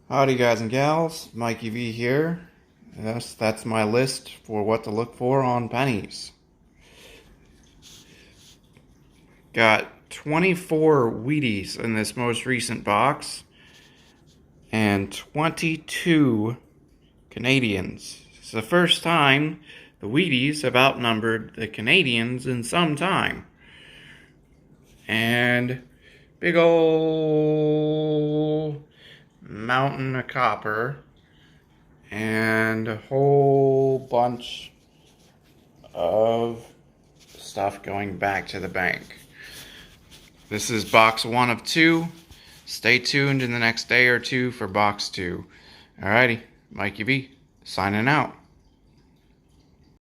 Howdy guys and gals, Mikey V here. Yes, that's my list for what to look for on pennies. Got 24 Wheaties in this most recent box and 22 Canadians. It's the first time the Wheaties have outnumbered the Canadians in some time. And big ol' mountain of copper and a whole bunch of stuff going back to the bank. This is box 1 of 2. Stay tuned in the next day or two for box 2. Alrighty, Mikey V, signing out.